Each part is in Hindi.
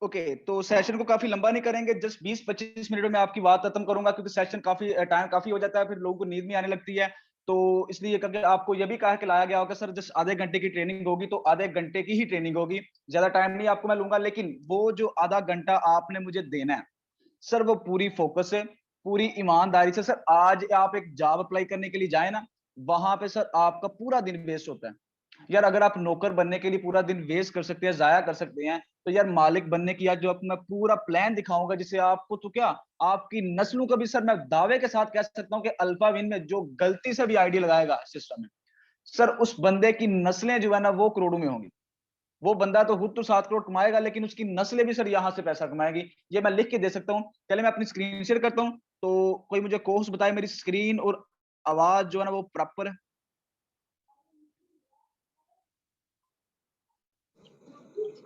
ओके, तो सेशन को काफी लंबा नहीं करेंगे, जस्ट 20-25 मिनट में आपकी बात खत्म करूंगा, क्योंकि सेशन काफी टाइम काफी हो जाता है, फिर लोगों को नींद भी आने लगती है। तो इसलिए करके आपको ये भी कहा के लाया गया होगा सर, जस्ट आधे घंटे की ट्रेनिंग होगी, तो आधे घंटे की ही ट्रेनिंग होगी, ज्यादा टाइम नहीं आपको मैं लूंगा। लेकिन वो जो आधा घंटा आपने मुझे देना है सर, वो पूरी फोकस है, पूरी ईमानदारी से। सर आज आप एक जॉब अप्लाई करने के लिए जाए ना, वहां पे सर आपका पूरा दिन वेस्ट होता है। यार अगर आप नौकर बनने के लिए पूरा दिन वेस्ट कर सकते हैं, जाया कर सकते हैं, तो यार मालिक बनने की आज जो आपको मैं पूरा प्लान दिखाऊंगा, जिसे आपको तो क्या आपकी नस्लों का भी सर मैं दावे के साथ कह सकता हूं कि अल्फा विन में जो गलती से भी आईडी लगाएगा सिस्टम में, सर उस बंदे की नस्लें जो है ना वो करोड़ों में होंगी। वो बंदा तो खुद तो 7 करोड़ कमाएगा, लेकिन उसकी नस्लें भी सर यहाँ से पैसा कमाएगी। ये मैं लिख के दे सकता हूँ। चले मैं अपनी स्क्रीन शेयर करता हूँ, तो कोई मुझे कोर्स बताए मेरी स्क्रीन और आवाज जो है ना वो प्रॉपर है।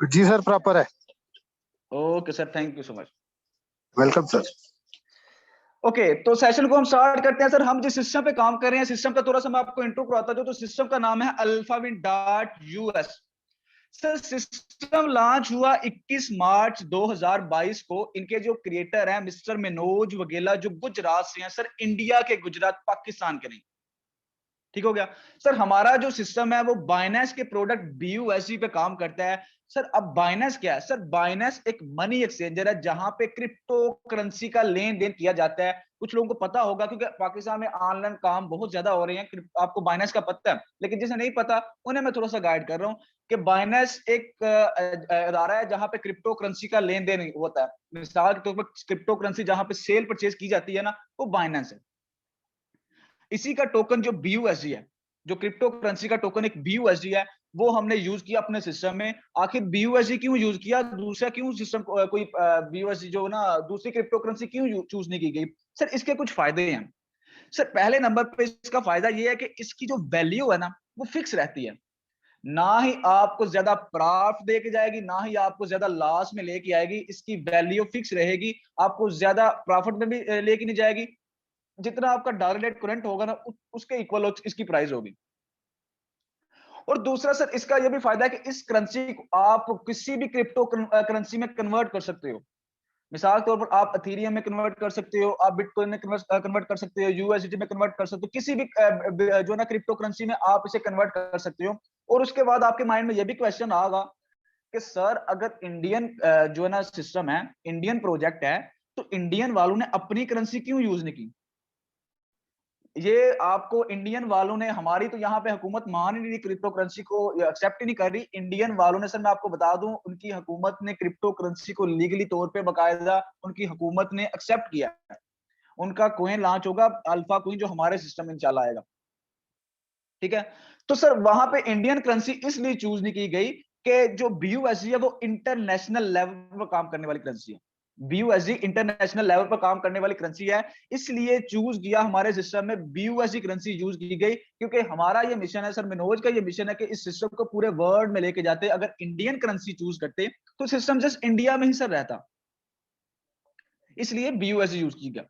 जी सर, प्रॉपर है। Okay sir, thank you so much. Welcome sir. Okay, तो सेशन को हम स्टार्ट करते हैं। सर हम जिस सिस्टम पे काम कर रहे हैं, सिस्टम का थोड़ा सा मैं आपको इंट्रो करवाता हूं। तो सिस्टम का नाम है alphawind.us। सर सिस्टम लॉन्च हुआ 21 मार्च 2022 को। इनके जो क्रिएटर हैं मिस्टर मनोज वगेला, जो गुजरात से हैं सर, इंडिया के गुजरात, पाकिस्तान के नहीं। ठीक हो गया। सर हमारा जो सिस्टम है वो बाइनेंस के प्रोडक्ट BUSD पे काम करता है। सर अब बाइनेंस क्या है? सर बाइनेंस एक मनी एक्सचेंजर है, जहां पे क्रिप्टो करेंसी का लेन देन किया जाता है। कुछ लोगों को पता होगा, क्योंकि पाकिस्तान में ऑनलाइन काम बहुत ज्यादा हो रहे हैं, आपको बाइनेंस का पता है। लेकिन जिसे नहीं पता उन्हें मैं थोड़ा सा गाइड कर रहा हूँ कि बाइनेंस एक अदारा है जहां पे क्रिप्टो करेंसी का लेन देन होता है। मिसाल के तौर पर क्रिप्टो करेंसी जहां पे सेल परचेज की जाती है ना, वो बाइनेंस है। इसी का टोकन जो BUSD है, जो क्रिप्टो करेंसी का टोकन एक BUSD है, वो हमने यूज किया अपने सिस्टम में। आखिर BUSD क्यों यूज किया, दूसरा क्यों सिस्टम कोई BUSD जो ना दूसरी क्रिप्टो करेंसी क्यों चूज नहीं की गई? सर इसके कुछ फायदे हैं। सर पहले नंबर पे इसका फायदा ये है कि इसकी जो वैल्यू है ना वो फिक्स रहती है। ना ही आपको ज्यादा प्रॉफिट दे के जाएगी, ना ही आपको ज्यादा लॉस में लेके आएगी। इसकी वैल्यू फिक्स रहेगी, आपको ज्यादा प्रॉफिट में भी लेके नहीं जाएगी। जितना आपका डॉलर रेट करंट होगा ना उसके इक्वल इसकी प्राइस होगी। और दूसरा सर इसका यह भी फायदा है कि इस करेंसी को आप किसी भी क्रिप्टो करेंसी में कन्वर्ट कर सकते हो। मिसाल के तौर पर आप अथीरियम में कन्वर्ट कर सकते हो, आप बिटकॉइन में कन्वर्ट कर सकते हो, USDT में कन्वर्ट कर सकते हो, किसी भी जो ना क्रिप्टो करेंसी में आप इसे कन्वर्ट कर सकते हो। और उसके बाद आपके माइंड में यह भी क्वेश्चन आएगा कि सर अगर इंडियन जो है ना सिस्टम है, इंडियन प्रोजेक्ट है, तो इंडियन वालों ने अपनी करेंसी क्यों यूज नहीं की? ये आपको इंडियन वालों ने, हमारी तो यहाँ पे हुकूमत मान ही नहीं रही, क्रिप्टो करेंसी को एक्सेप्ट ही नहीं कर रही। इंडियन वालों ने, सर मैं आपको बता दूं, उनकी हुकूमत ने क्रिप्टो करेंसी को लीगली तौर पे बकायदा उनकी हुकूमत ने एक्सेप्ट किया है। उनका कोइन लॉन्च होगा, अल्फा कोइन, जो हमारे सिस्टम में इंशाल्लाह आएगा। ठीक है। तो सर वहां पे इंडियन करेंसी इसलिए चूज नहीं की गई कि जो BUSD है वो इंटरनेशनल लेवल पर काम करने वाली करेंसी है। BUSD इंटरनेशनल लेवल पर काम करने वाली करेंसी है, इसलिए चूज किया हमारे सिस्टम में BUSD करेंसी यूज की गई। क्योंकि हमारा ये मिशन है सर, मनोज का ये मिशन है कि इस सिस्टम को पूरे वर्ल्ड में लेके जाते। अगर इंडियन करेंसी चूज करते तो सिस्टम जस्ट इंडिया में ही सर रहता, इसलिए BUSD यूज की गया।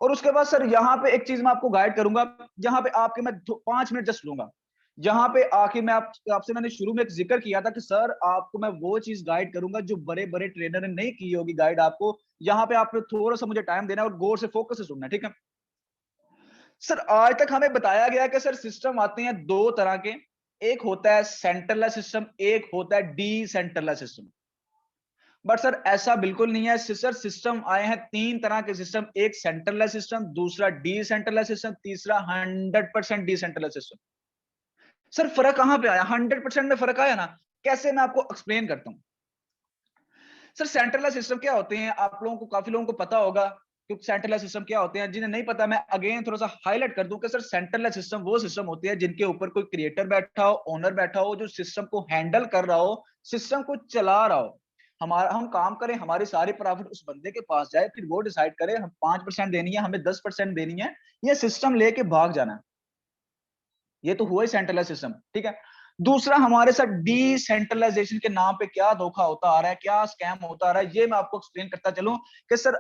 और उसके बाद सर यहाँ पे एक चीज मैं आपको गाइड करूंगा, जहां पे आपके मैं 5 मिनट जस्ट लूंगा। यहाँ पे आके मैं आपसे मैंने शुरू में एक जिक्र किया था कि सर आपको मैं वो चीज गाइड करूंगा जो बड़े बड़े ट्रेनर ने नहीं की होगी गाइड आपको। यहाँ पे आपने थोड़ा सा मुझे टाइम देना है और गौर से फोकस से सुनना है, ठीक है? सर आज तक हमें बताया गया कि सर सिस्टम आते हैं दो तरह के। एक होता है सेंट्रलाइज सिस्टम, एक होता है डिसेंट्रलाइज सिस्टम। बट सर ऐसा बिल्कुल नहीं है। सर सिस्टम आए हैं तीन तरह के सिस्टम, एक सेंट्रलाइज सिस्टम, दूसरा डिसेंट्रलाइज सिस्टम, तीसरा 100% डिसेंट्रलाइज सिस्टम। सर फर्क कहां पे आया? 100% में फर्क आया ना? कैसे, मैं आपको एक्सप्लेन करता हूं। सर सेंट्रलाइज सिस्टम क्या होते हैं, आप लोगों को, काफी लोगों को पता होगा, क्योंकि सेंट्रलाइज सिस्टम क्या होते हैं, जिन्हें नहीं पता मैं अगेन थोड़ा सा हाईलाइट कर दूं कि सर सेंट्रलाइज सिस्टम वो सिस्टम होते हैं जिनके ऊपर कोई क्रिएटर बैठा हो, ओनर बैठा हो, जो सिस्टम को हैंडल कर रहा हो, सिस्टम को चला रहा हो। हमारा हम काम करें, हमारी सारी प्रॉफिट उस बंदे के पास जाए, फिर वो डिसाइड करे हम 5% देनी है, हमें 10% देनी है, ये सिस्टम लेके भाग जाना है। ये तो हुआ ही सेंट्रलाइज सिस्टम, ठीक है। दूसरा हमारे साथ डिसेंट्रलाइजेशन के नाम पे क्या धोखा होता आ रहा है, क्या स्कैम होता आ रहा है, ये मैं आपको एक्सप्लेन करता चलूं कि सर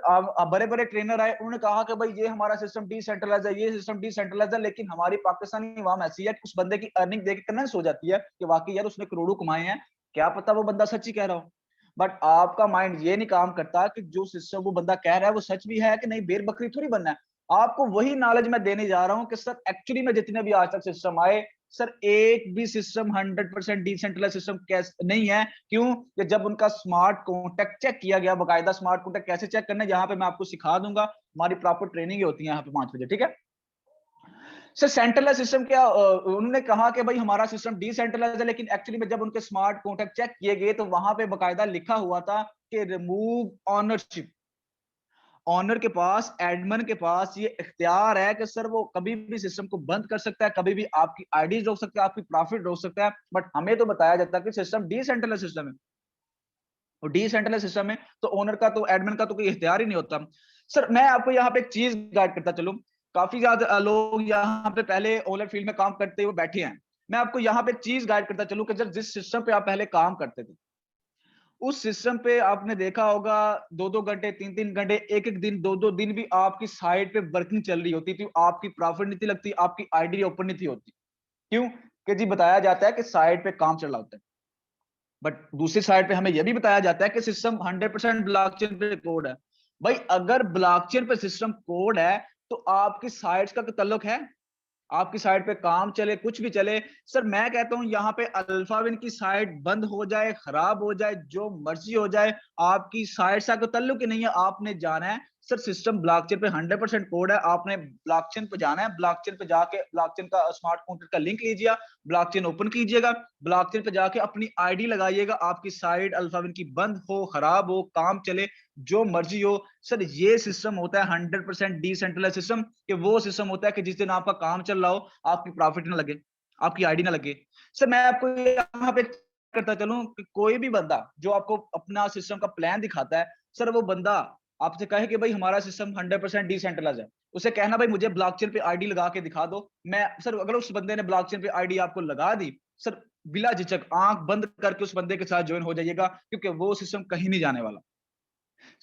बड़े बड़े ट्रेनर आए, उन्होंने कहा कि भाई ये हमारा सिस्टम डिसेंट्रलाइज है, ये सिस्टम डिसेंट्रलाइज है। लेकिन हमारी पाकिस्तानी अवाम ऐसी है कि उस बंदे की अर्निंग देख के कन्विंस हो जाती है कि वाकई यार उसने करोड़ों कमाए हैं। क्या पता वो बंदा सच ही कह रहा हो। बट आपका माइंड ये नहीं काम करता कि जो सिस्टम वो बंदा कह रहा है वो सच भी है कि नहीं, बेर बकरी थोड़ी बनना है। आपको वही नॉलेज मैं देने जा रहा हूं कि सर एक्चुअली में जितने भी आज तक सिस्टम आए, सर एक भी सिस्टम 100% डिसेंट्रलाइज सिस्टम कैसे नहीं है। क्यों? कि जब उनका स्मार्ट कॉन्ट्रैक्ट चेक किया गया, बकायदा स्मार्ट कॉन्ट्रैक्ट कैसे चेक करना है, यहाँ पे मैं आपको सिखा दूंगा। हमारी प्रॉपर ट्रेनिंग होती है यहाँ पे 5 बजे, ठीक है। सर सेंट्रलाइज सिस्टम क्या, उन्होंने कहा कि भाई हमारा सिस्टम डिसेंट्रलाइज है, लेकिन एक्चुअली में जब उनके स्मार्ट कॉन्ट्रैक्ट चेक किए गए तो वहां पे बकायदा लिखा हुआ था कि रिमूव ऑनरशिप। ऑनर के पास, एडमिन के पास ये इख्तियार है कि सर वो कभी भी सिस्टम को बंद कर सकता है, कभी भी आपकी आईडी रोक सकता है, आपकी प्रॉफिट रोक सकता है। बट हमें तो बताया जाता है कि सिस्टम डिसेंट्रलाइज सिस्टम है, और डिसेंट्रलाइज सिस्टम में तो ओनर का तो एडमिन का तो कोई इख्तियार ही नहीं होता। सर मैं आपको यहाँ पे एक चीज गाइड करता चलूं। काफी ज्यादा लोग यहाँ पे पहले ओनर फील्ड में काम करते हुए बैठे हैं। मैं आपको यहाँ पे एक चीज गाइड करता चलूं कि जब जिस सिस्टम पे आप पहले काम करते थे, उस सिस्टम पे आपने देखा होगा 2-2 घंटे, 3-3 घंटे, एक-एक दिन, 2-2 दिन भी आपकी साइट पे वर्किंग चल रही होती थी, आपकी प्रॉफिट नहीं थी लगती, आपकी आईडी ओपन नहीं थी होती। क्यों? कि जी बताया जाता है कि साइट पे काम चल रहा होता है। बट दूसरी साइड पे हमें यह भी बताया जाता है कि सिस्टम 100% ब्लॉकचेन पे कोड है। भाई अगर ब्लॉकचेन पे सिस्टम कोड है तो आपकी साइट्स का ताल्लुक है, आपकी साइट पे काम चले, कुछ भी चले। सर मैं कहता हूं यहाँ पे अल्फाविन की साइट बंद हो जाए, खराब हो जाए, जो मर्जी हो जाए, आपकी साइट से कोई ताल्लुक ही नहीं है। आपने जाना है सर सिस्टम ब्लॉकचेन पे 100% कोड है, आपने ब्लॉकचेन पे जाना है, ब्लॉकचेन पे जाके ब्लॉकचेन का स्मार्ट कॉन्ट्रैक्ट का लिंक लीजिए, ब्लॉकचेन ओपन कीजिएगा, ब्लॉकचेन पे जाके अपनी आईडी लगाइएगा। आपकी साइट अल्फाविन की बंद हो, खराब हो, काम चले, जो मर्जी हो, सर ये सिस्टम होता है 100% डिसेंट्रलाइज सिस्टम। कि वो सिस्टम होता है कि जिस दिन आपका काम चल रहा हो, आपकी प्रॉफिट ना लगे, आपकी आईडी ना लगे। सर मैं आपको यहाँ पे करता चलूं कि कोई भी बंदा जो आपको अपना सिस्टम का प्लान दिखाता है, सर वो बंदा आपसे कहे कि भाई हमारा सिस्टम 100% डिसेंट्रलाइज है, उसे कहना भाई मुझे ब्लॉकचेन पे आईडी लगा के दिखा दो। मैं सर अगर उस बंदे ने ब्लॉकचेन पे आईडी आपको लगा दी, सर बिला झिझक आंख बंद करके उस बंदे के साथ ज्वाइन हो जाइएगा, क्योंकि वो सिस्टम कहीं नहीं जाने वाला।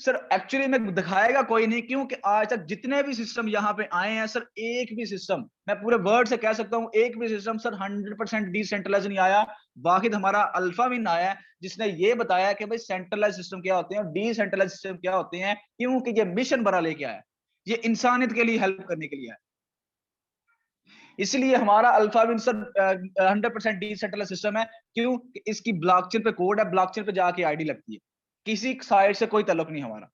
सर एक्चुअली में दिखाएगा कोई नहीं, क्योंकि आज तक जितने भी सिस्टम यहाँ पे आए हैं सर, एक भी सिस्टम, मैं पूरे वर्ड से कह सकता हूँ, एक भी सिस्टम सर 100% डिसेंट्रलाइज नहीं आया। वाहिद हमारा अल्फाविन आया है जिसने ये बताया कि भाई सेंट्रलाइज सिस्टम क्या होते हैं और डिसेंट्रलाइज सिस्टम क्या होते हैं, क्योंकि ये मिशन बड़ा लेके आया, ये इंसानियत के लिए हेल्प करने के लिए है। इसलिए हमारा अल्फाविन सर 100% डिसेंट्रलाइज सिस्टम है। क्यों? इसकी ब्लॉकचेन पे कोड है, ब्लॉकचेन पे जाके आईडी लगती है, किसी साइड से कोई ताल्लुक नहीं हमारा।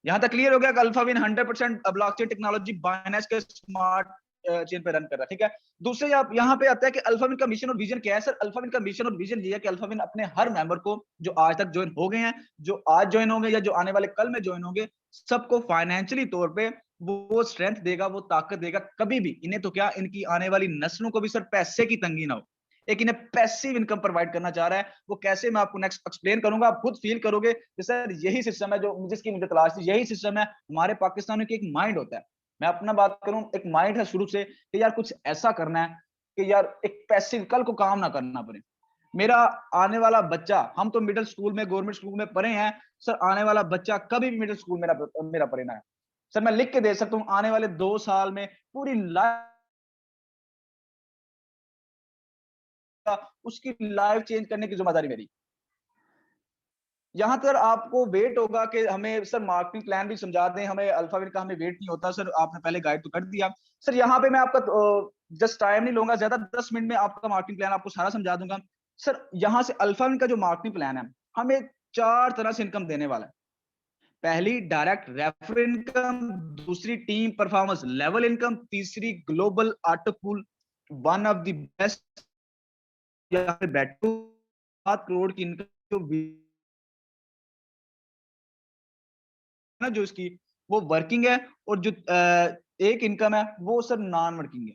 यहां तक क्लियर हो गया कि अल्फाविन 100% ब्लॉकचेन टेक्नोलॉजी बाइनेंस के स्मार्ट चेन पे रन कर रहा है, ठीक है। दूसरे आप यहां पे आता है कि अल्फाविन का मिशन और विजन क्या है। सर अल्फाविन का मिशन और विजन ये है कि अल्फाविन अपने हर मेंबर को, जो आज तक ज्वाइन हो गए हैं, जो आज ज्वाइन होंगे या जो आने वाले कल में ज्वाइन होंगे, सबको फाइनेंशियली तौर पे वो स्ट्रेंथ देगा, वो ताकत देगा। कभी भी इन्हें तो क्या, इनकी आने वाली नस्लों को भी सर पैसे की तंगी ना हो, एक इन्हें पैसिव इनकम प्रोवाइड करना चाह रहा है। वो कैसे, मैं आपको नेक्स्ट एक्सप्लेन करूंगा, आप खुद फील करोगे कि सर यही सिस्टम है जो जिसकी मुझे तलाश थी, यही सिस्टम है। हमारे पाकिस्तान की एक माइंड होता है, मैं अपना बात करूं, एक माइंड है शुरू से कि यार कुछ ऐसा करना है कि यार एक पैसिव, कल को काम ना करना पड़े। मेरा आने वाला बच्चा, हम तो मिडिल स्कूल में, गवर्नमेंट स्कूल में पढ़े हैं सर, आने वाला बच्चा कभी भी मिडिल स्कूल मेरा मेरा पढ़े ना है। सर मैं लिख के दे सकता हूं, आने वाले 2 साल में पूरी लाइफ, उसकी लाइफ चेंज करने की जिम्मेदारी मेरी। यहाँ पर आपको वेट होगा कि हमें सर मार्केटिंग प्लान भी समझा दें, हमें अल्फाविन का हमें वेट नहीं होता। सर आपने पहले गाइड तो कर दिया। सर यहाँ पे मैं आपका जस्ट टाइम नहीं लूंगा ज्यादा, 10 मिनट में आपका मार्केटिंग प्लान आपको सारा समझा दूंगा। सर यहाँ से अल्फाविन का जो मार्केटिंग प्लान है, हमें 4 तरह से इनकम देने वाला है। पहली डायरेक्ट रेफर इनकम, दूसरी टीम परफॉर्मेंस लेवल इनकम, तीसरी global auto pool, one of the best, या फिर बैठो 7 करोड़ की इनकम ना जो इसकी, वो वर्किंग है। और जो एक इनकम है वो सर नॉन वर्किंग है।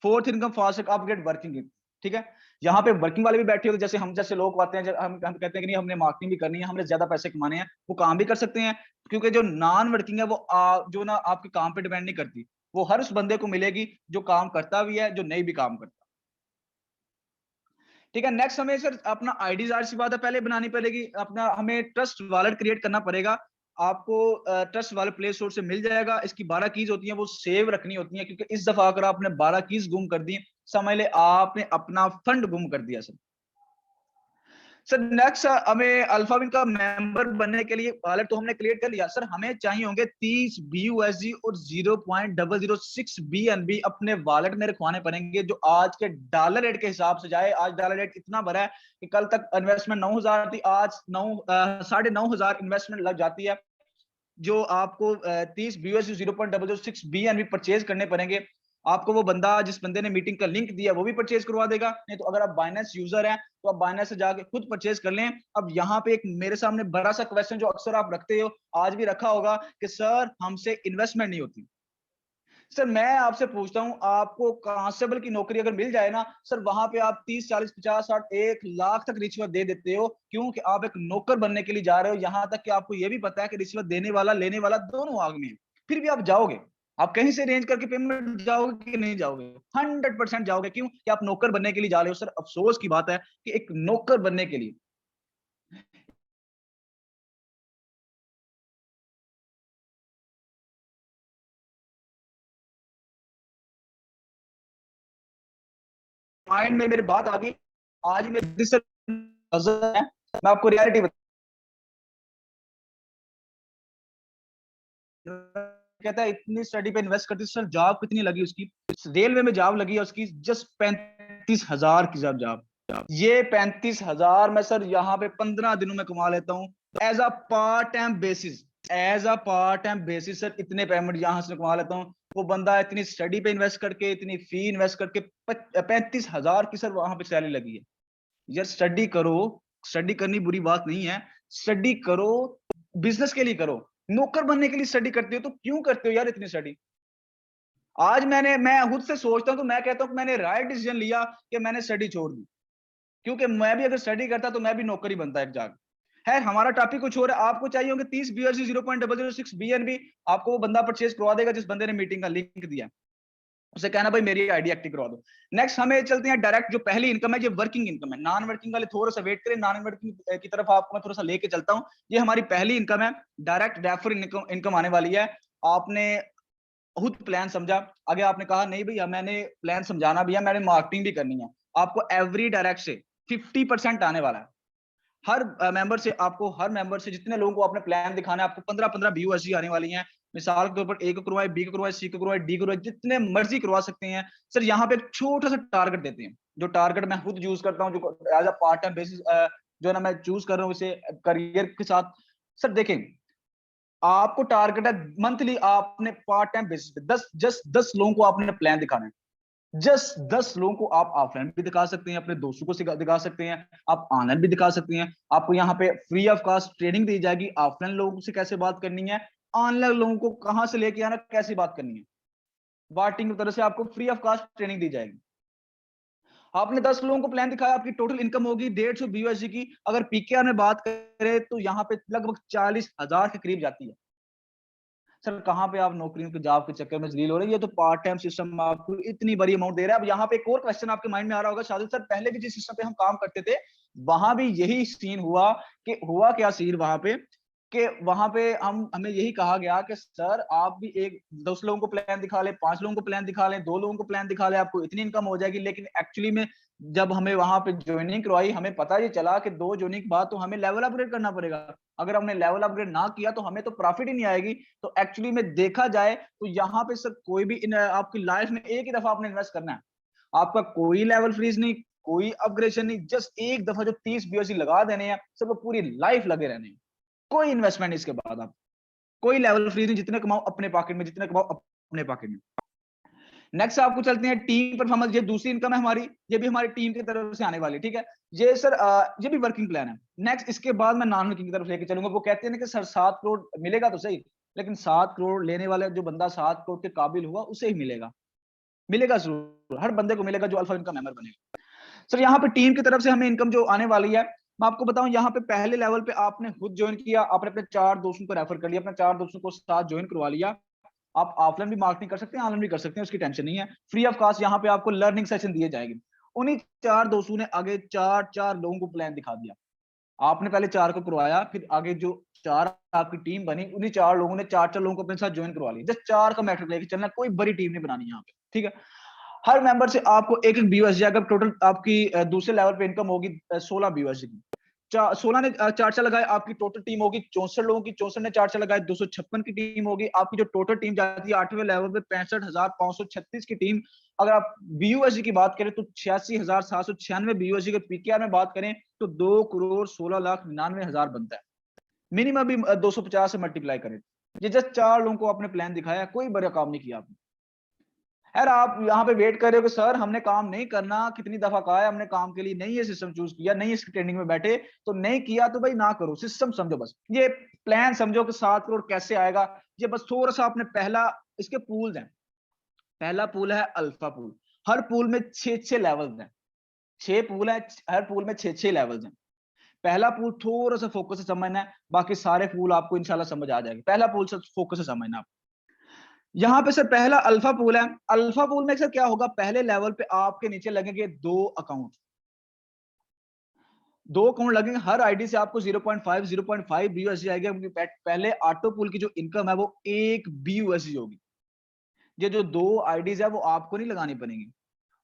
Fourth income fast upgrade working है, ठीक है। यहाँ पे वर्किंग वाले भी बैठे होते, जैसे हम जैसे लोग आते हैं, हम कहते हैं कि नहीं हमने मार्केटिंग भी करनी है, हमने ज्यादा पैसे कमाने हैं, वो काम भी कर सकते हैं। क्योंकि जो नॉन वर्किंग है वो जो ना आपके काम पे डिपेंड नहीं करती, वो हर उस बंदे को मिलेगी जो काम करता भी है, जो नहीं भी काम करता, ठीक है। नेक्स्ट हमें सर अपना आईडी, जाहिर सी बात है पहले बनानी पड़ेगी अपना, हमें ट्रस्ट वॉलेट क्रिएट करना पड़ेगा। आपको ट्रस्ट वॉलेट प्ले स्टोर से मिल जाएगा। इसकी 12 कीज होती हैं, वो सेव रखनी होती हैं, क्योंकि इस दफा अगर आपने 12 कीज गुम कर दी, समझ ले आपने अपना फंड गुम कर दिया सर। सर नेक्स्ट हमें अल्फाविन का मेंबर बनने के लिए वॉलेट तो हमने क्रिएट कर लिया सर, हमें चाहिए होंगे 30 BUSD और 0.006 BNB अपने वॉलेट में रखवाने पड़ेंगे, जो आज के डॉलर रेट के हिसाब से जाए। आज डॉलर रेट इतना बढ़ा है कि कल तक इन्वेस्टमेंट 9,000 थी, आज 9,500 इन्वेस्टमेंट लग जाती है। जो आपको 30 BUSD 0.006 BNB परचेज करने पड़ेंगे। आपको वो बंदा, जिस बंदे ने मीटिंग का लिंक दिया, वो भी परचेज करवा देगा। नहीं तो अगर आप बाइनेंस यूजर हैं तो आप बाइनेंस से जाके खुद परचेज कर लें। अब यहाँ पे एक मेरे सामने बड़ा सा क्वेश्चन जो अक्सर आप रखते हो, आज भी रखा होगा, कि सर हमसे इन्वेस्टमेंट नहीं होती। सर मैं आपसे पूछता हूं, आपको कांस्टेबल की नौकरी अगर मिल जाए ना सर, वहां पे आप 30, 40, 50, 60, 1 लाख तक रिश्वत दे देते हो, क्योंकि आप एक नौकर बनने के लिए जा रहे हो। यहां तक कि आपको यह भी पता है कि रिश्वत देने वाला लेने वाला दोनों आग में है, फिर भी आप जाओगे। आप कहीं से अरेंज करके पेमेंट जाओगे कि नहीं जाओगे? 100% जाओगे। क्यों? कि आप नौकर बनने के लिए जा रहे हो। सर अफसोस की बात है कि एक नौकर बनने के लिए माइंड में मेरी बात आ गई। आज मेरी सर नजर है, मैं आपको रियलिटी कहता है इतनी स्टडी पे इन्वेस्ट करती, सर जॉब कितनी लगी उसकी? रेलवे में जॉब लगी है उसकी जस्ट 35,000 की जॉब। ये 35,000 में सर यहाँ पे 15 दिनों में कमा लेता हूँ as a part time basis. As a part time basis sir इतने पेमेंट यहाँ से कमा लेता हूँ। वो बंदा इतनी स्टडी पे इन्वेस्ट करके, इतनी फी इन्वेस्ट करके 35,000 की सर वहां पे सैलरी लगी है। यार स्टडी करो, स्टडी करनी बुरी बात नहीं है, स्टडी करो, बिजनेस के लिए करो। नौकर बनने के लिए स्टडी करते हो तो क्यों करते हो यार इतनी स्टडी? आज मैं खुद से सोचता हूँ तो मैं कहता हूँ कि मैंने राइट डिसीजन लिया कि मैंने स्टडी छोड़ दी, क्योंकि मैं भी अगर स्टडी करता तो मैं भी नौकरी बनता एक जाग। है हमारा टॉपिक कुछ और है। आपको चाहिए होंगे 30 BUSD 0.006 BNB, आपको वो बंदा परचेज करवा देगा जिस बंदे ने मीटिंग का लिंक दिया। उसे कहना भाई मेरी आईडी एक्टिव करवा दो। नेक्स्ट हमें चलते हैं डायरेक्ट, जो पहली इनकम है ये वर्किंग इनकम है। नॉन वर्किंग वाले थोड़ा सा वेट करें, नॉन वर्किंग की तरफ आपको मैं थोड़ा सा लेके चलता हूँ। ये हमारी पहली इनकम है, डायरेक्ट रेफर इनकम आने वाली है। आपने खुद प्लान समझा, आगे आपने कहा नहीं भैया मैंने प्लान समझाना भी है, मैंने मार्केटिंग भी करनी है। आपको एवरी डायरेक्ट से 50% आने वाला है। हर मेंबर से आपको, हर मेंबर से जितने लोगों को आपने प्लान दिखाना है, आपको 15-15 BUSD आने वाली हैं। मिसाल के तौर पर ए को करवाए, बी को करवाए, सी को करवाए, डी को करवाए, जितने मर्जी करवा सकते हैं। सर यहाँ पे एक छोटा सा टारगेट देते हैं, जो टारगेट मैं खुद यूज करता हूँ, जो as a part time basis जो ना मैं चूज कर रहा हूँ इसे करियर के साथ। सर देखें, आपको टारगेट है मंथली, आपने पार्ट टाइम बेसिस पे 10 लोगों को आपने प्लान दिखाना है। जस्ट 10 लोगों को आप ऑफलाइन भी दिखा सकते हैं, अपने दोस्तों को दिखा सकते हैं, आप ऑनलाइन भी दिखा सकते हैं। आपको यहाँ पे फ्री ऑफ कॉस्ट ट्रेनिंग दी जाएगी, ऑफलाइन लोगों से कैसे बात करनी है, ऑनलाइन लोगों को कहां से लेके आना, कैसे बात करनी है। बार्टिंग की तरह से आपको फ्री ऑफ कॉस्ट ट्रेनिंग दी जाएगी। आपने 10 लोगों को प्लान दिखाया, आपकी टोटल इनकम होगी 150 BUSD की। अगर पीकेआर में बात करें तो यहाँ पे लगभग 40,000 के करीब जाती है। सर कहाँ पे आप नौकरियों के जॉब के चक्कर में जलील हो रहे हैं? ये तो पार्ट टाइम सिस्टम आपको इतनी बड़ी अमाउंट दे रहा है। अब यहाँ पे एक और क्वेश्चन आपके माइंड में आ रहा होगा, शादी सर पहले भी जिस सिस्टम पे हम काम करते थे वहां भी यही सीन हुआ, कि हुआ क्या सीन वहां पे, कि वहां पे हमें यही कहा गया कि सर आप भी एक 10 लोगों को प्लान दिखा ले, 5 लोगों को प्लान दिखा ले, 2 लोगों को प्लान दिखा ले, आपको इतनी इनकम हो जाएगी। लेकिन एक्चुअली में जब हमें वहां पे ज्वाइनिंग करवाई, हमें पता ये चला कि 2 ज्वाइनिंग के बाद तो हमें लेवल अपग्रेड करना पड़ेगा। अगर हमने लेवल अपग्रेड ना किया तो हमें तो प्रॉफिट ही नहीं आएगी। तो एक्चुअली में देखा जाए तो यहाँ पे सर कोई भी आपकी लाइफ में एक ही दफा आपने इन्वेस्ट करना है। आपका कोई लेवल फ्रीज नहीं, कोई अपग्रेडेशन नहीं, जस्ट एक दफा जो 30 BUSD लगा देने हैं, सर वो पूरी लाइफ लगे रहने हैं। कोई इन्वेस्टमेंट इसके बाद आप, कोई लेवल फ्रीज नहीं, जितने कमाओ अपने पॉकेट में, जितने कमाओ अपने पॉकेट में। नेक्स्ट आपको चलते हैं टीम परफॉर्मेंस। ये दूसरी इनकम है हमारी, ये भी हमारी टीम की तरफ से आने वाली, ठीक है। ये सर ये भी वर्किंग प्लान है। नेक्स्ट इसके बाद मैं नॉन वर्किंग की तरफ लेके चलूंगा। वो कहते हैं ना कि सर 7 करोड़ मिलेगा तो सही, लेकिन 7 करोड़ लेने वाले जो बंदा 7 करोड़ के काबिल हुआ उसे ही मिलेगा। मिलेगा जरूर, हर बंदे को मिलेगा जो अल्फा इनका मेंबर बनेगा। सर यहाँ पे टीम की तरफ से हमें इनकम जो आने वाली है, मैं आपको बताऊं, यहाँ पे पहले लेवल पे आपने खुद ज्वाइन किया, आपने अपने 4 दोस्तों को रेफर कर लिया, अपने 4 दोस्तों को साथ ज्वाइन करवा लिया। आप ऑफलाइन भी मार्केटिंग कर सकते हैं, ऑनलाइन भी कर सकते हैं, उसकी टेंशन नहीं है। फ्री ऑफ कॉस्ट यहाँ पे आपको लर्निंग सेशन दिए जाएंगे। उन्हीं 4 दोस्तों ने आगे 4 लोगों को प्लान दिखा दिया। आपने पहले 4 को करवाया, फिर आगे जो 4 आपकी टीम बनी, उन्हीं 4 लोगों ने 4 लोगों को अपने साथ ज्वाइन करवा लिया। जस्ट 4 का मैटर लेके चलना, कोई बड़ी टीम नहीं बनानी यहाँ पे, ठीक है। हर मेंबर से आपको एक BUSD, अगर टोटल आपकी दूसरे लेवल पे इनकम होगी 16 BUSD की। 16 ने 4 लगाए, आपकी टोटल टीम होगी 64 लोगों की, 64 ने 4 लगाए 256 की टीम होगी। आपकी जो टोटल टीम जाती है 8वें लेवल पे 65,536 की टीम। अगर आप BUSD की बात करें तो 86,796 BUSD के PKR में बात करें तो 2,16,99,000 बनता है। मिनिमम भी 250 से मल्टीप्लाई करें। ये जस्ट 4 लोगों को आपने प्लान दिखाया, कोई बड़ा काम नहीं किया आपने। यार आप यहाँ पे वेट कर रहे हो कि सर हमने काम नहीं करना, कितनी दफा कहा है हमने काम के लिए नहीं ये सिस्टम चूज किया, नहीं इसकी ट्रेनिंग में बैठे, तो नहीं किया तो भाई ना करो, सिस्टम समझो बस। ये प्लान समझो कि 7 करोड़ कैसे आएगा, ये बस थोड़ा सा आपने पहला, इसके पूल्स हैं। पहला पूल है अल्फा पूल, हर पूल में 6 लेवल्स हैं, 6 पूल है, हर पूल में 6 लेवल्स हैं। पहला पूल थोड़ा सा फोकस से समझना है, बाकी सारे पूल आपको इंशाल्लाह समझ आ जाएंगे। पहला पूल से फोकस से समझना आप। यहाँ पे सर पहला अल्फा पूल है। अल्फा पूल में सर क्या होगा, पहले लेवल पे आपके नीचे लगेंगे 2 अकाउंट, 2 अकाउंट लगेंगे। हर आईडी से आपको 0.5 BUSD आएगा, क्योंकि पहले ऑटो पूल की जो इनकम है वो 1 BUSD होगी। ये जो 2 आईडीज है वो आपको नहीं लगानी पड़ेंगी,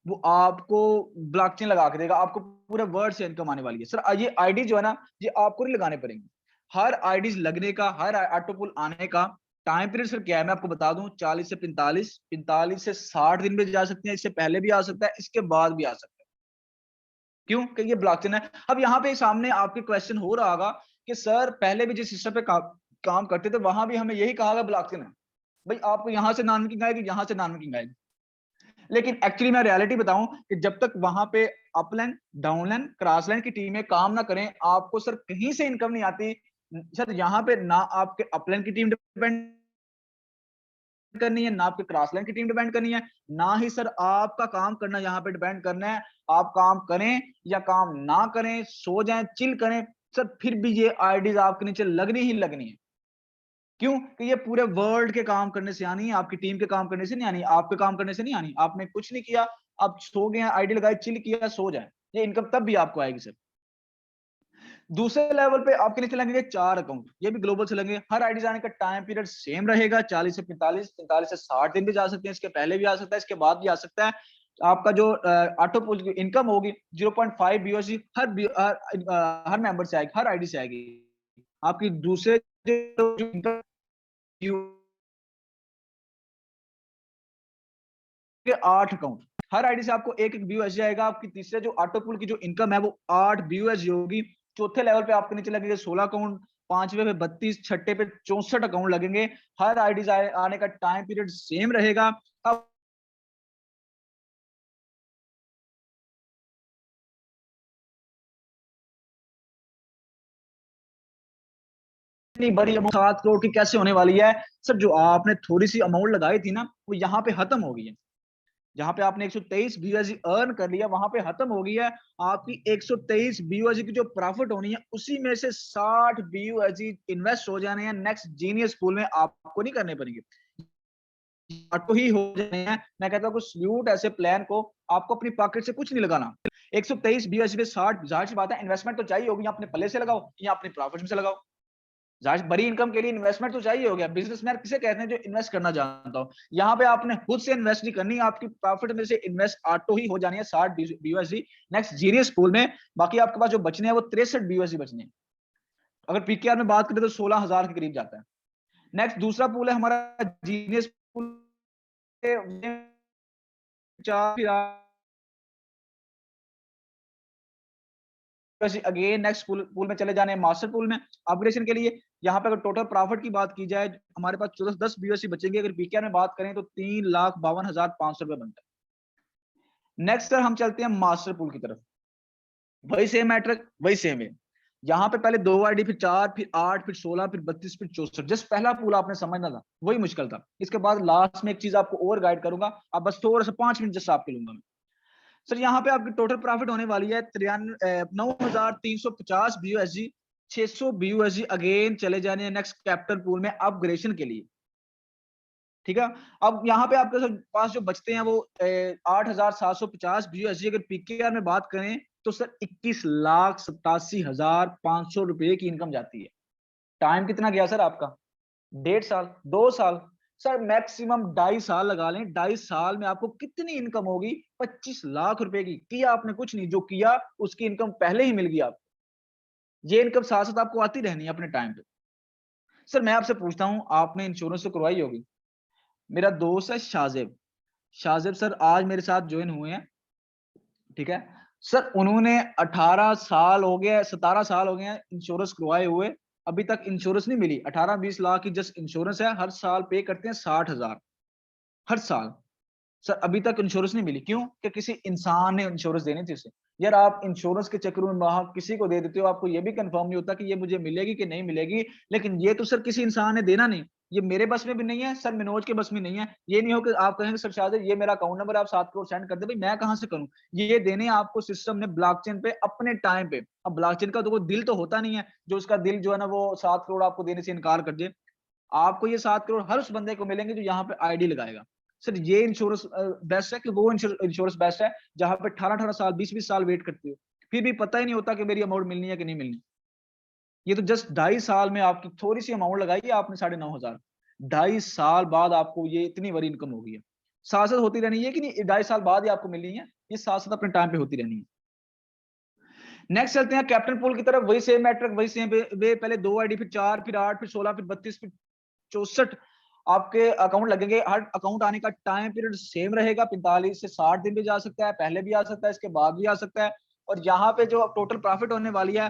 वो आपको ब्लॉकचेन लगा के देगा, आपको पूरे वर्ल्ड से इनकम आने वाली है। सर ये आईडी जो है ना, ये आपको नहीं लगाने पड़ेंगे। हर आईडीज लगने का, हर ऑटो पूल आने का टाइम पीरियड सर क्या है मैं आपको बता दूं, 40 से 45, 45 से 60 दिन में जा सकते हैं, इससे पहले भी आ सकता है, इसके बाद भी आ सकता है। क्यों? क्योंकि ये ब्लॉकचेन है। अब यहाँ पे सामने आपके क्वेश्चन हो रहा होगा कि सर पहले भी जिस सिस्टम पे काम करते थे वहां भी हमें यही कहा गया ब्लॉकचेन है, भाई आपको यहाँ से नॉन बैंकिंग आएगी, यहाँ से नॉन बैंकिंग आएगी। लेकिन एक्चुअली मैं रियलिटी बताऊं कि जब तक वहां पे अपलाइन, डाउनलाइन, क्रॉसलाइन की टीमें काम ना करें, आपको सर कहीं से इनकम नहीं आती। सर यहाँ पे ना आपके अपलाइन की टीम डिपेंड करनी है, ना आपके क्रॉसलाइन की टीम डिपेंड करनी है, ना ही सर आपका काम करना यहाँ पे डिपेंड करना है। आप काम करें या काम ना करें, सो जाएं, चिल करें, सर फिर भी ये आईडीज आपके नीचे लगनी ही लगनी है। क्यों? कि ये पूरे वर्ल्ड के काम करने से आनी है, आपकी टीम के काम करने से नहीं आनी, आपके काम करने से नहीं आनी। आपने कुछ नहीं किया, आप सो गए, आईडी लगाई, चिल किया, सो जाए, ये इनकम तब भी आपको आएगी सर। दूसरे लेवल पे आपके नीचे लगेंगे 4 अकाउंट, ये भी ग्लोबल से लगेंगे। हर आईडी जाने का टाइम पीरियड सेम रहेगा, 40 से 45, 45 से 60 दिन भी जा सकते हैं, इसके पहले भी आ सकता है, इसके बाद भी आ सकता है। आपका जो ऑटो पुल की इनकम होगी 0.5 BUSD हर मेंबर से आएगी, हर आईडी से आएगी। आपकी दूसरे जो इनकम के 8 अकाउंट, हर आईडी से आपको एक BUSD आएगा। आपकी तीसरे जो ऑटो पूल की जो इनकम है वो 8 BUSD होगी। चौथे लेवल पे आपके नीचे लगेंगे 16 अकाउंट, पांचवे पे 32, छठे पे 64 अकाउंट लगेंगे। हर आईडी आने का टाइम पीरियड सेम रहेगा। अब इतनी बड़ी अमाउंट 7 करोड़ की कैसे होने वाली है सर? जो आपने थोड़ी सी अमाउंट लगाई थी ना, वो यहाँ पे खत्म हो गई है। जहां पे आपने 123 BUSD अर्न कर लिया, वहां पे खत्म हो गई है। आपकी 123 BUSD की जो प्रॉफिट होनी है, उसी में से 60 BUSD इन्वेस्ट हो जाने हैं नेक्स्ट जीनियस पूल में, आपको नहीं करने पड़ेंगे, ऑटो ही हो जाने हैं। मैं कहता हूँ सल्यूट ऐसे प्लान को, आपको अपनी पॉकेट से कुछ नहीं लगाना। 123 BUSD पे 60, जाहिर सी बात है इन्वेस्टमेंट तो चाहिए होगी, या अपने पल्ले से लगाओ या अपनी प्रॉफिट में से लगाओ। जाहिर बड़ी इनकम के लिए इन्वेस्टमेंट तो चाहिए हो गया। बिजनेसमैन किसे कहते हैं? जो इन्वेस्ट करना जानता हो। यहाँ पे आपने खुद से इन्वेस्ट नहीं करनी, आपकी प्रॉफिट में से इन्वेस्ट ऑटो ही हो जानी है 60 BUSD नेक्स्ट जीनियस पूल में। बाकी आपके पास जो बचने हैं वो 63 BUSD बचने हैं। अगर PKR में बात करें तो 16,000 के करीब जाता है। नेक्स्ट दूसरा पूल है हमारा genius pool, again next pool में चले जाने हैं मास्टर पूल में अपग्रेडेशन के लिए। यहाँ पे अगर टोटल प्रॉफिट की बात की जाए, हमारे पास 10 BUSD बचेंगे। अगर PKR में बात करें तो 3,52,500 रुपए बनता है। नेक्स्ट सर हम चलते हैं मास्टर पूल की तरफ। वही सेम मैट्रिक, वही सेम है। यहाँ पे पहले 2 आईडी, फिर 4, फिर 8, फिर 16, फिर 32, फिर 64। जस्ट पहला पूल आपने समझना था, वही मुश्किल था। इसके बाद लास्ट में एक चीज आपको और गाइड करूंगा, अब बस थोड़ा सा 5 मिनट जस्ट आपके लूंगा मैं। सर यहाँ पे आपकी टोटल प्रॉफिट होने वाली है 9,350 BUSD, 600 BUSD अगेन चले जाने हैं नेक्स्ट कैपिटल पूल में अपग्रेडेशन के लिए। ठीक है, अब यहाँ पे आपके पास जो बचते हैं वो 8,750 BUSD। अगर PKR में बात करें तो सर 21,87,500 रुपए की इनकम जाती है। टाइम कितना गया सर आपका? 1.5 साल, 2 साल, सर मैक्सिमम 2.5 साल लगा लें। 2.5 साल में आपको कितनी इनकम होगी? 25 लाख रुपए की। किया आपने कुछ नहीं, जो किया उसकी इनकम पहले ही मिल गई आपको। ये इनकम साथ साथ आपको आती रहनी है अपने टाइम पे। सर मैं आपसे पूछता हूँ, आपने इंश्योरेंस तो करवाई होगी। मेरा दोस्त है शाहजेब, शाहजेब सर आज मेरे साथ ज्वाइन हुए हैं, ठीक है। सर उन्होंने 18 साल हो गए, 17 साल हो गए हैं इंश्योरेंस करवाए हुए, अभी तक इंश्योरेंस नहीं मिली। 18-20 लाख की जस्ट इंश्योरेंस है, हर साल पे करते हैं 60,000 हर साल। सर अभी तक इंश्योरेंस नहीं मिली, क्यों? कि किसी इंसान ने इंश्योरेंस देनी थी उसे। यार आप इंश्योरेंस के चक्कर में वहां किसी को दे देते हो, आपको ये भी कंफर्म नहीं होता कि ये मुझे मिलेगी कि नहीं मिलेगी। लेकिन ये तो सर किसी इंसान ने देना नहीं, ये मेरे बस में भी नहीं है सर, मनोज के बस में नहीं है। ये नहीं हो कि आप कहेंगे सर शायद ये मेरा अकाउंट नंबर आप 7 करोड़ सेंड कर दे, भाई मैं कहां से करूं? ये देने आपको सिस्टम ने ब्लॉकचेन पे अपने टाइम पे। अब ब्लॉकचेन का तो कोई दिल तो होता नहीं है जो उसका दिल जो है ना वो 7 करोड़ आपको देने से इनकार कर दे। आपको ये 7 करोड़ हर उस बंदे को मिलेंगे जो यहाँ पे आईडी लगाएगा। सर ये इंश्योरेंस बेस्ट है कि वो इंश्योरेंस बेस्ट है जहां पे 18-18 साल 20-20 साल वेट करते हो, फिर भी पता ही नहीं होता कि मेरी अमाउंट मिलनी है कि नहीं मिलनी। ये तो जस्ट 2.5 साल में आपकी थोड़ी सी अमाउंट लगाई है आपने 9,500, 2.5 साल बाद आपको ये इतनी बड़ी इनकम हो गई है। साथ साथ होती रहनी है कि नहीं, 2.5 साल बाद ही आपको मिलनी है, ये साथ साथ अपने टाइम पे होती रहनी है। नेक्स्ट चलते हैं कैप्टन पूल की तरफ, वही सेम मैट्रिक, वही सेम वे, पहले 2 आईडी, फिर 4, फिर 8, फिर 16, फिर 32, फिर 64 आपके अकाउंट लगेंगे। हर अकाउंट आने का टाइम पीरियड सेम रहेगा, 45 से 60 दिन भी जा सकता है, पहले भी आ सकता है, इसके बाद भी आ सकता है। और यहाँ पे जो टोटल प्रॉफिट होने वाली है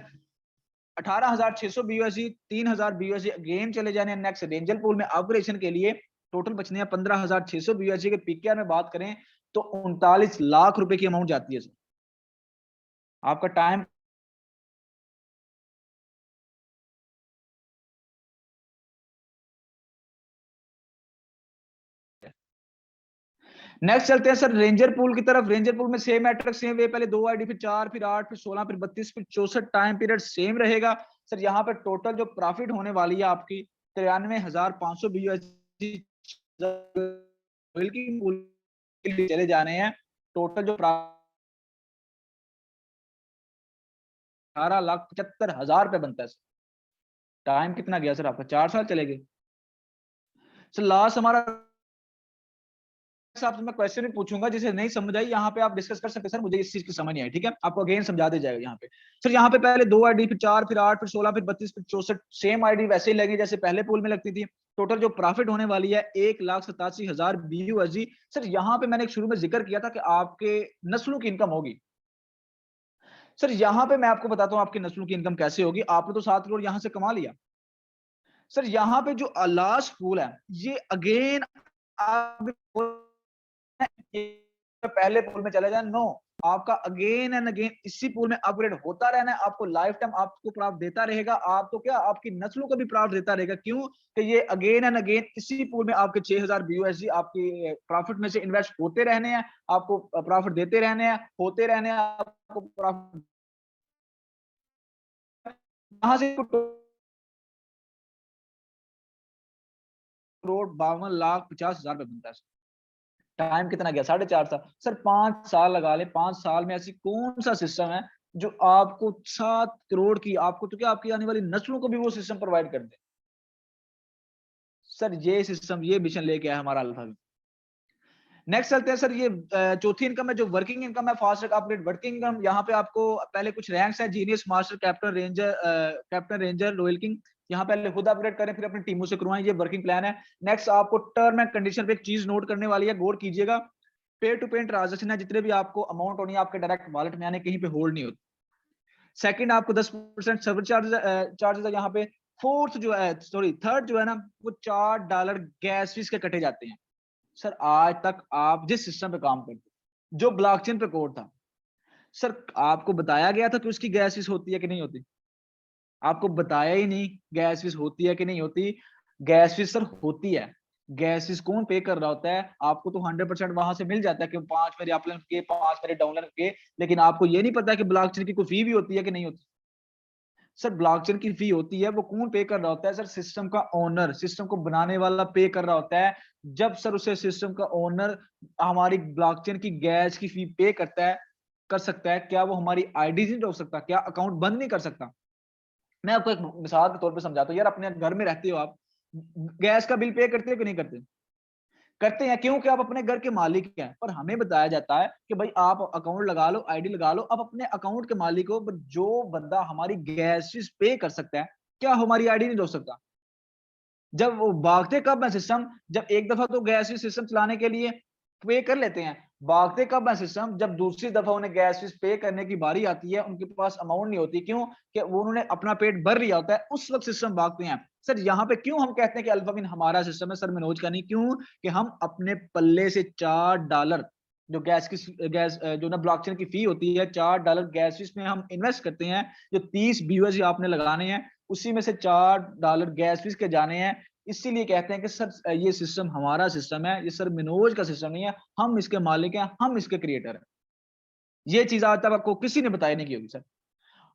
18,600 BUSD, 3,000 BUSD अगेन चले जाने हैं नेक्स्ट रेंजर पूल में ऑपरेशन के लिए। टोटल बचने हैं 15,600 BUSD के। पीकेआर में बात करें तो 39 लाख रुपए की अमाउंट जाती है। आपका टाइम नेक्स्ट चलते हैं सर रेंजर पूल की तरफ। रेंजर पूल में सेम मैट्रिक सेम वे, पहले 2 आईडी, फिर 4, फिर 8, फिर 16, फिर 32, फिर 64 टाइम पीरियड सेम रहेगा। सर यहाँ पे टोटल जो प्रॉफिट होने वाली है आपकी 93,500 BUSD चले जाने हैं। टोटल जो 18,75,000 रुपए बनता है। टाइम कितना गया सर आपका? 4 साल चले गए। सर लास्ट हमारा आपसे मैं क्वेश्चन भी पूछूंगा, जिसे नहीं समझ आई यहाँ पे आप डिस्कस कर सकते हैं, सर मुझे इस चीज की समझ नहीं आई, ठीक है, आपको अगेन समझा दिया जाएगा यहाँ पे। सर यहाँ पे पहले 2 आईडी, फिर 4, फिर 8, फिर 16, फिर 32, फिर 64 सेम आईडी वैसे ही लगी जैसे पहले पूल में लगती थी। टोटल जो प्रॉफिट होने वाली है 1,87,000 BUSD। सर यहाँ पे मैंने शुरू में जिक्र किया था कि आपके नस्लों की इनकम होगी। सर यहाँ पे मैं आपको बताता हूँ आपकी नस्लों की इनकम कैसे होगी। आपने तो 7 करोड़ यहाँ से कमा लिया। सर यहाँ पे जो लास्ट पूल है ये अगेन आप पहले पूल में चले जाए, नो, आपका अगेन एंड अगेन इसी पूल में अपग्रेड होता रहना है। आपको लाइफ टाइम आपको प्राप्त देता रहेगा, आपको क्या आपकी नस्लों को भी प्राप्त देता रहेगा। क्यों? कि ये अगेन एंड अगेन इसी पूल में आपके 6,000 BUSD आपकी प्रॉफिट में से इन्वेस्ट होते रहने हैं, आपको प्रॉफिट देते रहने हैं, होते रहने हैं, आपको प्रॉफिट यहां से करोड़ 52,50,000 रुपए बनता है। टाइम कितना गया? 4.5 साल। सर 5 साल लगा ले, 5 साल में ऐसी कौन सा सिस्टम है जो आपको 7 करोड़ की, आपको तो क्या आपकी आने वाली नस्लों को भी वो सिस्टम प्रोवाइड कर दे। सर ये सिस्टम, ये मिशन लेके आया हमारा अल्फा। नेक्स्ट चलते हैं सर, ये चौथी इनकम है जो वर्किंग इनकम है, फास्ट अपग्रेड वर्किंग इनकम। यहाँ पे आपको पहले कुछ रैंक्स है, genius, master, captain, ranger, royal king. यहाँ पहले खुद अपग्रेड करें फिर अपनी टीमों से करवाएं, ये वर्किंग प्लान है। नेक्स्ट आपको टर्म एंड कंडीशन पे एक चीज नोट करने वाली है, गौर कीजिएगा। पे टू पे ट्रांजेक्शन है, जितने भी आपको अमाउंट होनी है आपके डायरेक्ट वॉलेट में आने, कहीं पे होल्ड नहीं होती। सेकंड आपको 10% सर्वर चार्जेस है यहाँ पे। फोर्थ जो है, सॉरी थर्ड जो है ना, वो $4 गैस फीस के कटे जाते हैं। सर आज तक आप जिस सिस्टम पे काम करते, जो ब्लॉकचेन पे कोड था, सर आपको बताया गया था कि उसकी गैस फीस होती है कि नहीं होती? आपको बताया ही नहीं गैस फीस होती है कि नहीं होती। गैस फीस सर होती है। गैस फीस कौन पे कर रहा होता है? आपको तो 100% वहां से मिल जाता है कि 5 मेरे अपलिंक के, 5 मेरे डाउनलिंक के, लेकिन आपको ये नहीं पता कि ब्लॉकचेन की कोई फी भी होती है कि नहीं होती। सर ब्लॉकचेन की फी होती है, वो कौन पे कर रहा होता है? सर सिस्टम का ओनर, सिस्टम को बनाने वाला पे कर रहा होता है। जब सर उसे सिस्टम का ओनर हमारी ब्लॉकचेन की गैस की फी पे करता है, कर सकता है, क्या वो हमारी आईडी नहीं रोक सकता? क्या अकाउंट बंद नहीं कर सकता? मैं आपको एक मिसाल के तौर पे समझाता हूँ। यार अपने घर में रहते हो आप, गैस का बिल पे करते हो कि नहीं करते? करते हैं क्योंकि आप अपने घर के मालिक हैं, पर हमें बताया जाता है कि भाई आप अकाउंट लगा लो, आईडी लगा लो, आप अपने अकाउंट के मालिक हो। जो बंदा हमारी गैस फीस पे कर सकता है, क्या हमारी आईडी नहीं रोक सकता? जब वो भागते कब है सिस्टम, जब एक दफा तो गैस फीस सिस्टम चलाने के लिए पे कर लेते हैं, भागते कब है सिस्टम, जब दूसरी दफा उन्हें गैस फीस पे करने की बारी आती है, उनके पास अमाउंट नहीं होती। क्यों? कि वो उन्होंने अपना पेट भर लिया होता है, उस वक्त सिस्टम भागते हैं। सर यहाँ पे क्यों हम कहते हैं कि अल्फाविन हमारा सिस्टम है? सर मनोज का नहीं। क्यों? कि हम अपने पल्ले से $4 जो गैस जो ना ब्लॉकचेन की फी होती है, $4 गैस फीस में हम इन्वेस्ट करते हैं। जो 30 BUSD आपने लगाने हैं, उसी में से $4 गैस फीस के जाने हैं। इसीलिए कहते हैं कि सर ये सिस्टम हमारा सिस्टम है, ये सर मनोज का सिस्टम नहीं है, हम इसके मालिक हैं, हम इसके क्रिएटर हैं। ये चीज आज तक आपको किसी ने बताई नहीं की होगी सर।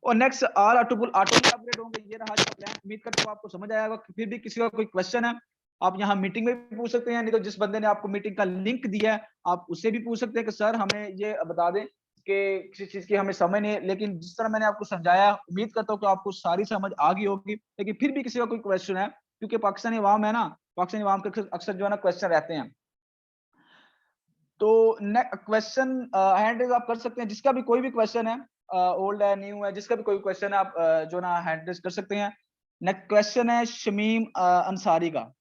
और नेक्स्ट ऑल ऑटोमेटिक अपग्रेड होंगे, ये रहा जो प्लान। उम्मीद करता हूं आपको समझ आया होगा। फिर भी किसी का कोई क्वेश्चन है, आप यहाँ मीटिंग में भी पूछ सकते हैं, नहीं तो जिस बंदे ने आपको मीटिंग का लिंक दिया है, आप उससे भी पूछ सकते हैं कि सर हमें ये बता दें कि किसी चीज की हमें समझ नहीं है। लेकिन जिस तरह मैंने आपको समझाया, उम्मीद करता हूँ कि आपको सारी समझ आ गई होगी। लेकिन फिर भी किसी का कोई क्वेश्चन है, क्योंकि पाकिस्तानी अवाम है ना, पाकिस्तानी अवाम के अक्सर जो है ना क्वेश्चन रहते हैं। तो क्वेश्चन हैंड रेज आप कर सकते हैं, जिसका भी कोई भी क्वेश्चन है, ओल्ड है न्यू है, जिसका भी कोई क्वेश्चन है, आप जो ना हैंड रेज कर सकते हैं। नेक्स्ट क्वेश्चन है शमीम अंसारी का।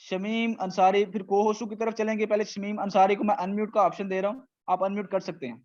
शमीम अंसारी, फिर को होस्टू की तरफ चलेंगे। पहले शमीम अंसारी को मैं अनम्यूट का ऑप्शन दे रहा हूँ, आप अनम्यूट कर सकते हैं।